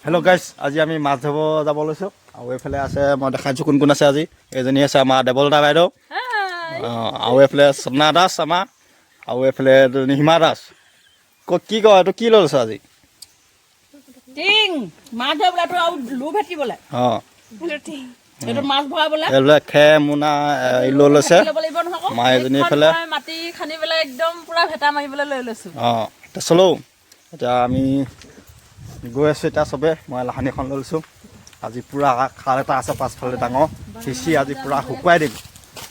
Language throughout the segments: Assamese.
হেল্ল' গাইছ, আজি আমি মাছ ধৰিব যাব লৈছোঁ আৰু এইফালে আছে মই দেখাইছোঁ কোন কোন আছে আজি। এজনী আছে আমাৰ দেৱলতা বাইদেউ, আৰু এইফালে স্বপ্না দাস আমাৰ, আৰু এইফালে এজনী হিমা দাস। কি কয় এইটো কি লৈছ আজি? মাছ ধৰিবলৈ আৰু লোভ ভেটিবলৈ অঁ এইটো মাছ ভৰাবলৈ এইবিলাক খেৰ মোনা লৈ লৈছে মা এজনী এইফালে। মাটি খান্দি পেলাই একদম পুৰা ভেটা মাৰিবলৈ লৈ লৈছোঁ। অঁ এতিয়া চলো, এতিয়া আমি গৈ আছোঁ এতিয়া চবে। মই লাহনীখন লৈ লৈছোঁ। আজি পূৰা খাল এটা আছে পাছফালে ডাঙৰ, সিঁচি আজি পূৰা শুকুৱাই দিম।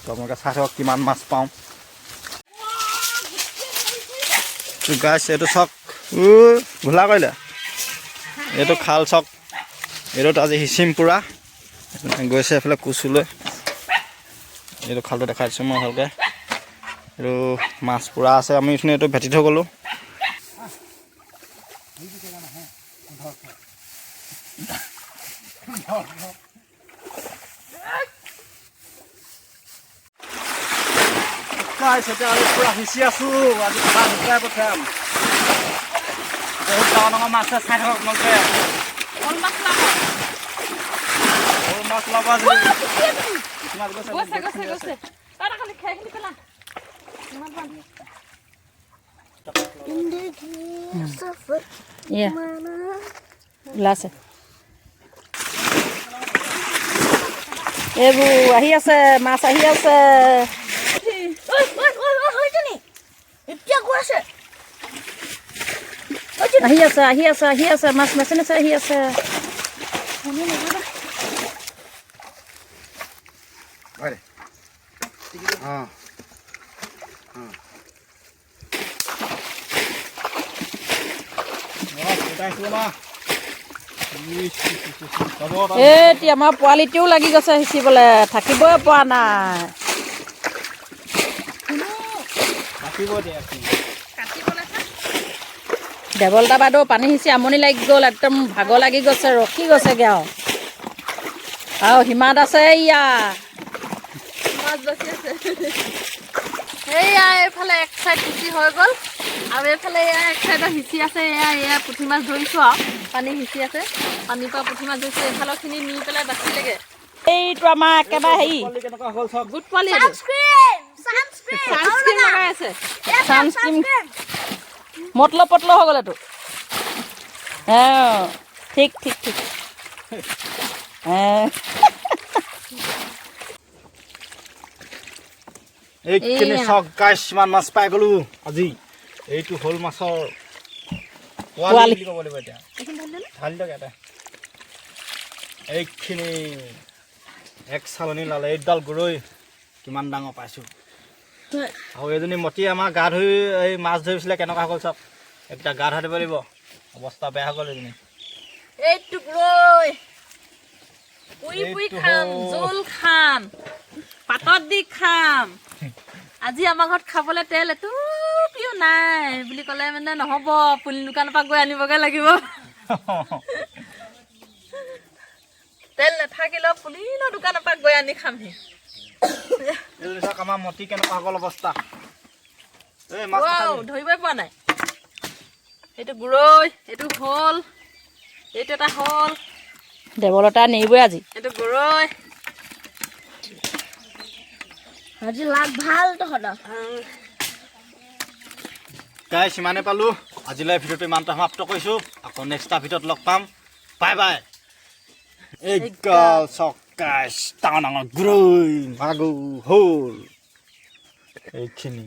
তো আপোনালোকে চাই থাকক কিমান মাছ পাওঁ। গাইছ এইটো চক ঘোলা কৰিলে, এইটো খাল চক, এইটোত আজি সিঁচিম পূৰা। গৈছে এইফালে কুচুলৈ, এইটো খালটো দেখাই দিছোঁ মই ভালকৈ। এইটো মাছ পূৰা আছে, আমি এইটো ভেটি থৈ গ'লোঁ। পূৰা সিঁচি আছোঁ, আজি খাল শুকুৱাই পঠিয়াম। বহুত ডাঙৰ ডাঙৰ মাছ চাই থাকক আপোনালোকে। শ'ল মাছ ওলাব। সৰু মাছ ওলাব আজি। গৈছে খালি খেৰখিনি পেলা। ওলাইছে এইবোৰ আহি আছে, মাছ আহি আছে। আহি আছে মাছ নাচি নাচি আহি আছে। এতিয়া আমাৰ পোৱালিটোও লাগি গৈছে সিঁচিবলৈ, থাকিবই পৰা নাই। দেৱলতা বাইদেউ পানী সিঁচি আমনি লাগি গ'ল, একদম ভাগৰ লাগি গৈছে, ৰখি গৈছেগৈ আৰু হিমা দাসে এয়া মাছ বাচি আছে। এয়া এইফালে এক চাইড সিঁচি হৈ গ'ল আৰু এইফালে এয়া এক চাইডত সিঁচি আছে। এয়া পুঠি মাছ ধৰিছোঁ আৰু পানী সিঁচি আছে, পানীৰ পৰা পুঠি মাছ ধৰিছোঁ। এইফালৰখিনি নি পেলাই বাচিলেগৈ। এইটো আমাৰ একেবাৰে হেৰি গোট পোৱালি, ছানস্ক্ৰীম লগাই আছে। ছানস্ক্ৰীম মতলব পতল হৈ গ'ল এইটো। ঠিক ঠিক ঠিক। এইখিনি চক গাইছ, ইমান মাছ পাই গ'লোঁ আজি। এইটো শ'ল মাছৰ পোৱালি বুলি ক'ব লাগিব। এতিয়া ঢালি দিয়ক ইয়াতে। এইখিনি এক চালনী লালে, এইডাল গৰৈ কিমান ডাঙৰ পাইছোঁ। আৰু এজনী মতি আমাৰ গা ধুই এই মাছ ধৰিছিলে, কেনেকুৱা হ'ল চাওক। এতিয়া গা ধুই দিব লাগিব, অৱস্থা বেয়া হৈ গ'ল এজনী। এইটো গৰৈ পুৰি পুৰি খাম, জোল খাম, পাতত দি খাম। আজি আমাৰ ঘৰত খাবলৈ তেল এটুপিও নাই বুলি ক'লে মানে নহ'ব, পুলি দোকানৰ পৰা গৈ আনিবগৈ লাগিব। তেল নাথাকিলেও পুলিনৰ দোকানৰ পৰা গৈ আনি খামহি। আমাৰ মতি কেনেকুৱা হৈ গ'ল অৱস্থা, ধৰিবই পৰা নাই। এইটো গৰৈ, এইটো শ'ল, এইটো এটা শ'ল। দেৱলতা নেৰিবই আজি। এইটো গৰৈ। আজি লাগ ভাল তহঁতৰ। গাইছ ইমানে পালোঁ, আজিলৈ ভিডিঅ'টো ইমানটা সমাপ্ত কৰিছোঁ। আকৌ নেক্সট এটা ভিডিঅ'ত লগ পাম। Bye bye. এইগাল চক গাইছ, ডাঙৰ ডাঙৰ গৰৈ, মাগুৰ, শ'ল এইখিনি।